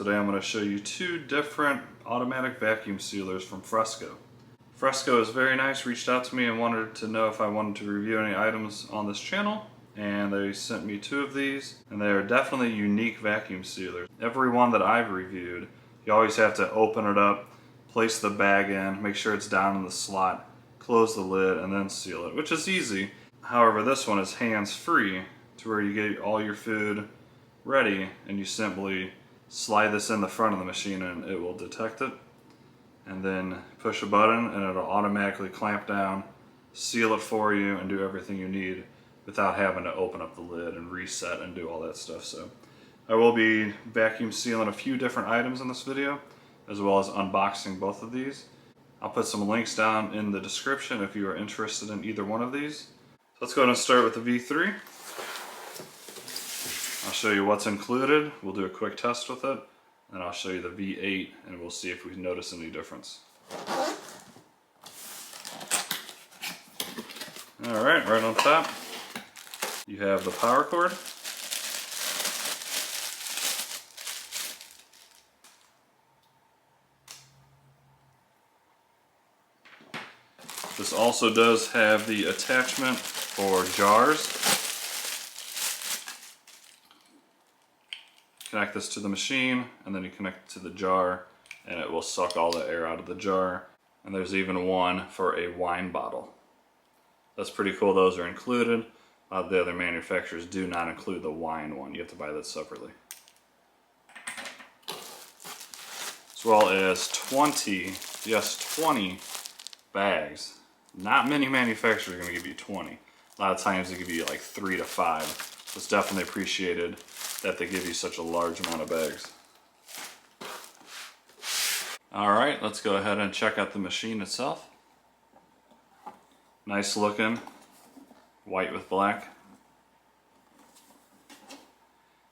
Today I'm going to show you two different automatic vacuum sealers from FRESKO. FRESKO is very nice, reached out to me and wanted to know if I wanted to review any items on this channel, and they sent me two of these, and they are definitely unique vacuum sealers. Every one that I've reviewed, you always have to open it up, place the bag in, make sure it's down in the slot, close the lid, and then seal it, which is easy. However, this one is hands-free to where you get all your food ready and you simply slide this in the front of the machine and it will detect it, and then push a button and it'll automatically clamp down, seal it for you, and do everything you need without having to open up the lid and reset and do all that stuff. So I will be vacuum sealing a few different items in this video, as well as unboxing both of these. I'll put some links down in the description if you are interested in either one of these. So let's go ahead and start with the V3. I'll show you what's included, we'll do a quick test with it, and I'll show you the V8 and we'll see if we notice any difference. Alright, right on top you have the power cord. This also does have the attachment for jars. Connect this to the machine, and then you connect it to the jar, and it will suck all the air out of the jar. And there's even one for a wine bottle. That's pretty cool. Those are included. The other manufacturers do not include the wine one. You have to buy that separately. As well as 20 bags. Not many manufacturers are going to give you 20. A lot of times they give you like 3 to 5. It's definitely appreciated that they give you such a large amount of bags. Alright, let's go ahead and check out the machine itself. Nice looking, white with black.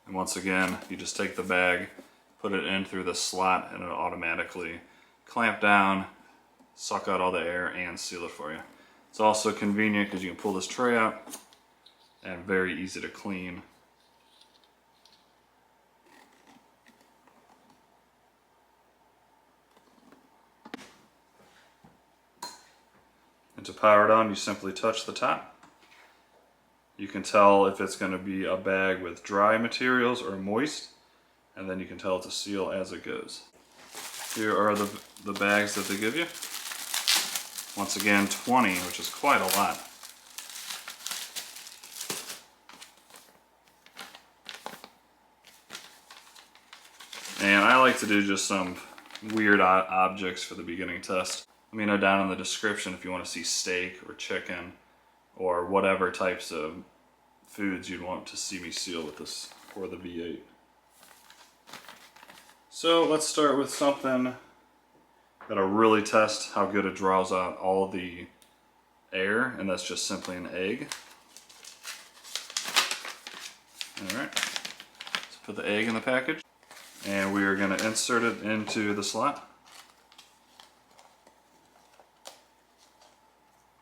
And once again, you just take the bag, put it in through the slot, and it'll automatically clamp down, suck out all the air, and seal it for you. It's also convenient because you can pull this tray out, and very easy to clean. And to power it on, you simply touch the top. You can tell if it's going to be a bag with dry materials or moist, and then you can tell it's a seal as it goes. Here are the bags that they give you. Once again, 20, which is quite a lot. And I like to do just some weird objects for the beginning test. Let me know down in the description if you want to see steak or chicken or whatever types of foods you'd want to see me seal with this for the V8. So let's start with something that'll really test how good it draws out all the air, and that's just simply an egg. Alright, let's put the egg in the package, and we are going to insert it into the slot.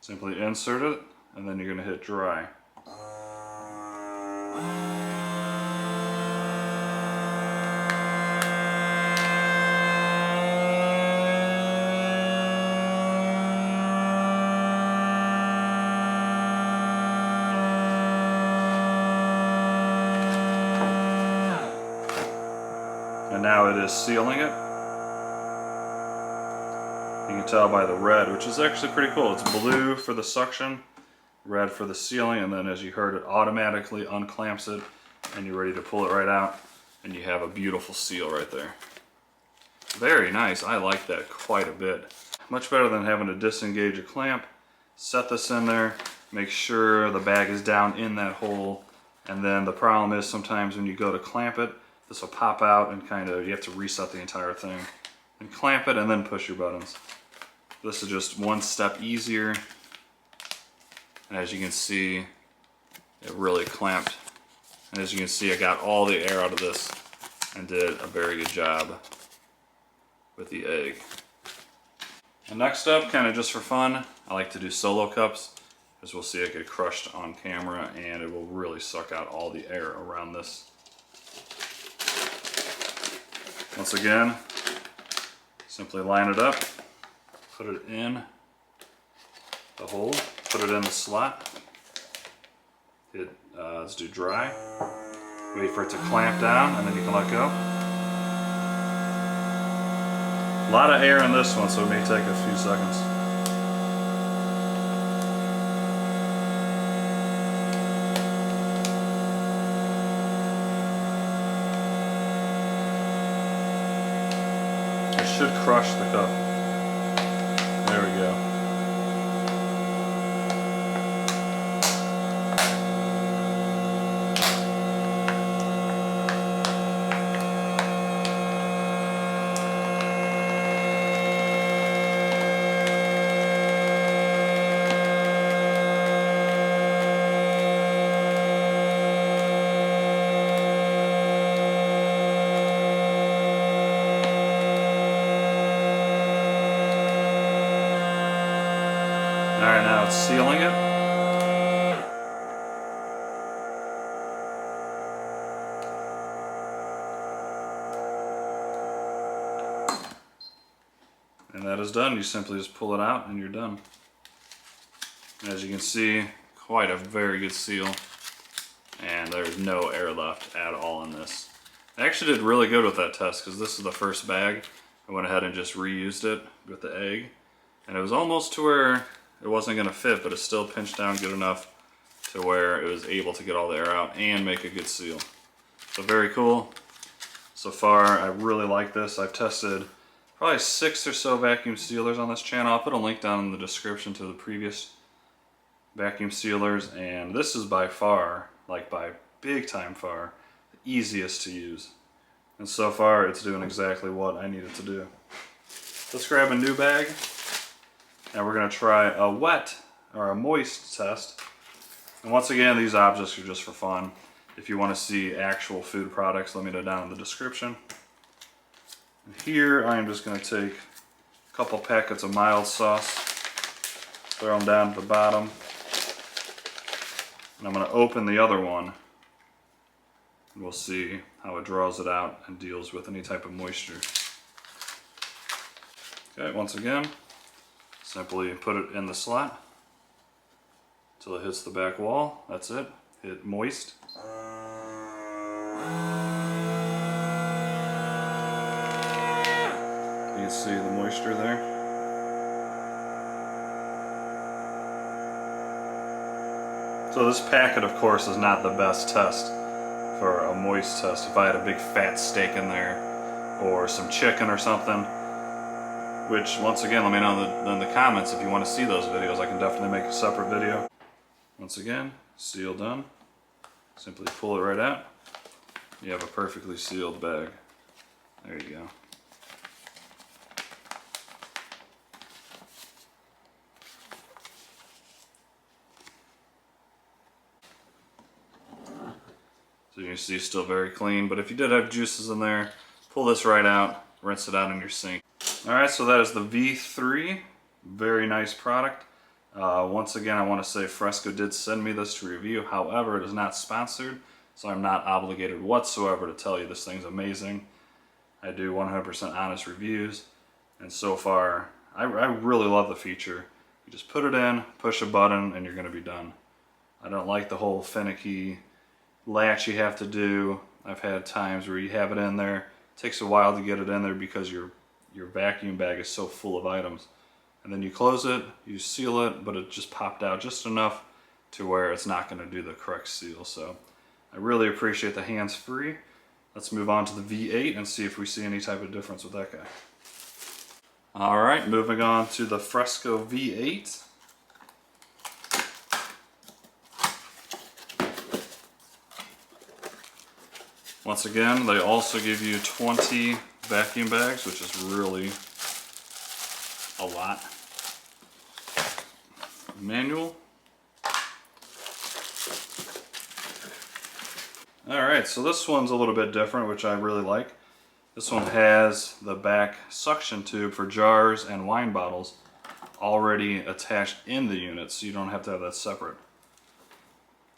Simply insert it, and then you're going to hit dry. And now it is sealing it. You can tell by the red, which is actually pretty cool. It's blue for the suction, red for the sealing, and then as you heard, it automatically unclamps it, and you're ready to pull it right out, and you have a beautiful seal right there. Very nice. I like that quite a bit. Much better than having to disengage a clamp. Set this in there, make sure the bag is down in that hole, and then the problem is sometimes when you go to clamp it, this will pop out and you have to reset the entire thing. And clamp it and then push your buttons. This is just one step easier, and as you can see, it really clamped. And as you can see, I got all the air out of this and did a very good job with the egg. And next up, kind of just for fun, I like to do solo cups, as we'll see it get crushed on camera, and it will really suck out all the air around this. Once again, simply line it up, put it in the hole, put it in the slot, hit, let's do dry, wait for it to clamp down, and then you can let go. A lot of air in this one, so it may take a few seconds. Should crush the cup. There we go. Alright, now it's sealing it. And that is done. You simply just pull it out and you're done. As you can see, quite a very good seal. And there's no air left at all in this. I actually did really good with that test because this is the first bag. I went ahead and just reused it with the egg. And it was almost to where it wasn't going to fit, but it still pinched down good enough to where it was able to get all the air out and make a good seal. So very cool. So far, I really like this. I've tested probably 6 or so vacuum sealers on this channel. I'll put a link down in the description to the previous vacuum sealers, and this is by far, like by big time far, the easiest to use. And so far, it's doing exactly what I need it to do. Let's grab a new bag. And we're going to try a wet or a moist test. And once again, these objects are just for fun. If you want to see actual food products, let me know down in the description. And here I am just going to take a couple packets of mild sauce, throw them down at the bottom. And I'm going to open the other one. And we'll see how it draws it out and deals with any type of moisture. Okay, once again, simply put it in the slot until it hits the back wall. That's it. Hit moist. You can see the moisture there. So this packet, of course, is not the best test for a moist test. If I had a big fat steak in there or some chicken or something, which, once again, let me know in the comments if you want to see those videos. I can definitely make a separate video. Once again, seal done. Simply pull it right out. You have a perfectly sealed bag. There you go. So you can see it's still very clean, but if you did have juices in there, pull this right out, rinse it out in your sink. Alright, so that is the V3. Very nice product. Once again, I want to say FRESKO did send me this to review. However, it is not sponsored, so I'm not obligated whatsoever to tell you this thing's amazing. I do 100% honest reviews, and so far, I really love the feature. You just put it in, push a button, and you're going to be done. I don't like the whole finicky latch you have to do. I've had times where you have it in there. It takes a while to get it in there because your vacuum bag is so full of items. And then you close it, you seal it, but it just popped out just enough to where it's not going to do the correct seal. So I really appreciate the hands-free. Let's move on to the V8 and see if we see any type of difference with that guy. Alright, moving on to the FRESKO V8. Once again, they also give you 20 vacuum bags, which is really a lot. Manual. Alright, so this one's a little bit different, which I really like. This one has the back suction tube for jars and wine bottles already attached in the unit, so you don't have to have that separate.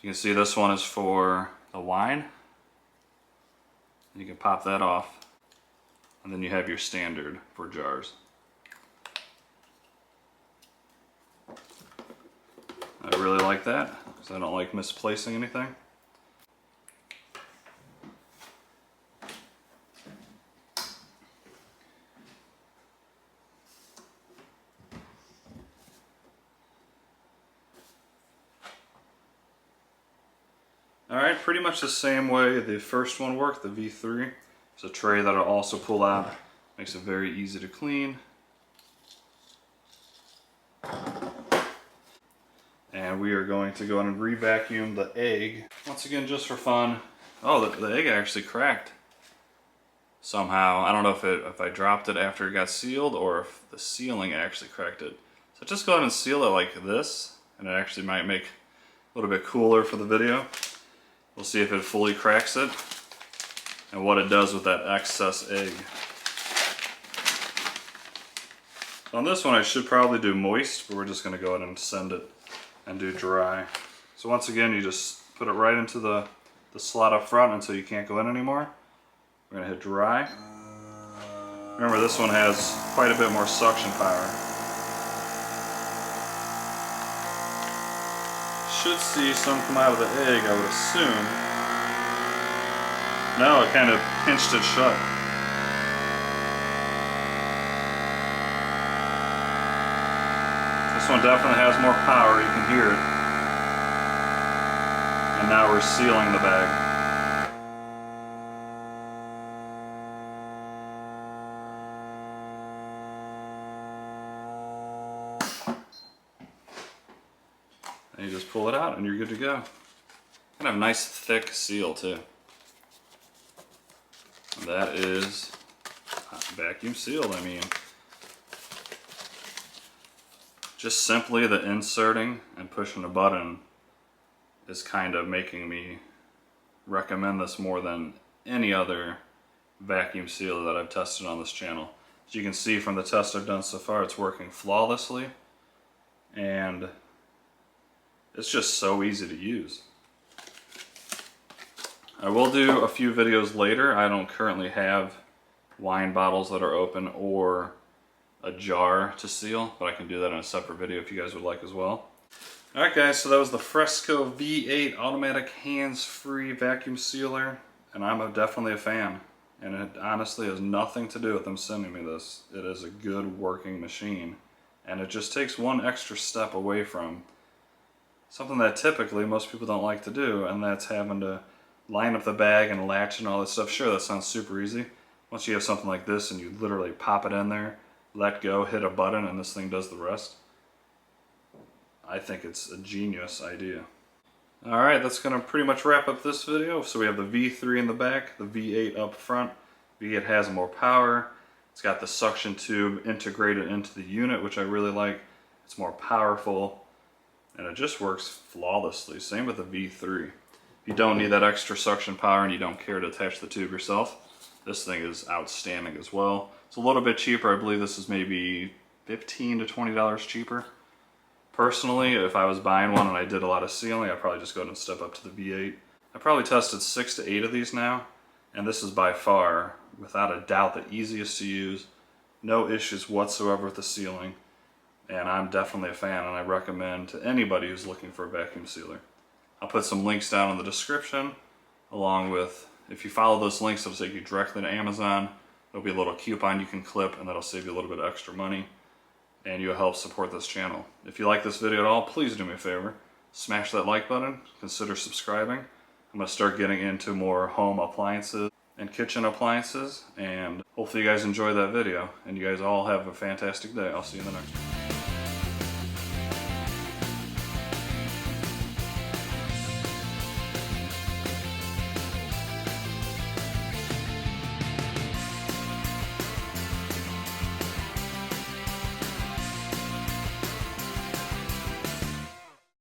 You can see this one is for the wine. You can pop that off. and then you have your standard for jars. I really like that because I don't like misplacing anything. Alright, pretty much the same way the first one worked, the V3. It's a tray that I'll also pull out. Makes it very easy to clean. And we are going to go in and re-vacuum the egg. Once again, just for fun. Oh, the egg actually cracked. Somehow, I don't know if I dropped it after it got sealed or if the sealing actually cracked it. So just go ahead and seal it like this, and it actually might make a little bit cooler for the video. We'll see if it fully cracks it and what it does with that excess egg. So on this one I should probably do moist, but we're just going to go ahead and send it and do dry. So once again, you just put it right into the slot up front until you can't go in anymore. We're going to hit dry. Remember, this one has quite a bit more suction power. Should see some come out of the egg, I would assume. No, it kind of pinched it shut. This one definitely has more power, you can hear it. And now we're sealing the bag. And you just pull it out and you're good to go. Kind of nice thick seal too. And that is vacuum sealed, I mean. Just simply the inserting and pushing a button is kind of making me recommend this more than any other vacuum sealer that I've tested on this channel. As you can see from the test I've done so far, it's working flawlessly. And it's just so easy to use. I will do a few videos later. I don't currently have wine bottles that are open or a jar to seal, but I can do that in a separate video if you guys would like as well. Alright guys, so that was the FRESKO V8 automatic hands-free vacuum sealer, and I'm definitely a fan. And it honestly has nothing to do with them sending me this. It is a good working machine, and it just takes one extra step away from something that typically most people don't like to do, and that's having to line up the bag and latch and all that stuff. Sure, that sounds super easy. Once you have something like this and you literally pop it in there, let go, hit a button, and this thing does the rest. I think it's a genius idea. Alright, that's going to pretty much wrap up this video. So we have the V3 in the back, the V8 up front. V8 has more power. It's got the suction tube integrated into the unit, which I really like. It's more powerful. And it just works flawlessly. Same with the V3. If you don't need that extra suction power and you don't care to attach the tube yourself, this thing is outstanding as well. It's a little bit cheaper. I believe this is maybe $15 to $20 cheaper. Personally, if I was buying one and I did a lot of sealing, I'd probably just go ahead and step up to the V8. I probably tested 6 to 8 of these now, and this is by far, without a doubt, the easiest to use. No issues whatsoever with the sealing. And I'm definitely a fan, and I recommend to anybody who's looking for a vacuum sealer. I'll put some links down in the description, along with, if you follow those links, it'll take you directly to Amazon. There'll be a little coupon you can clip, and that'll save you a little bit of extra money, and you'll help support this channel. If you like this video at all, please do me a favor. Smash that like button, consider subscribing. I'm going to start getting into more home appliances and kitchen appliances, and hopefully you guys enjoy that video, and you guys all have a fantastic day. I'll see you in the next one.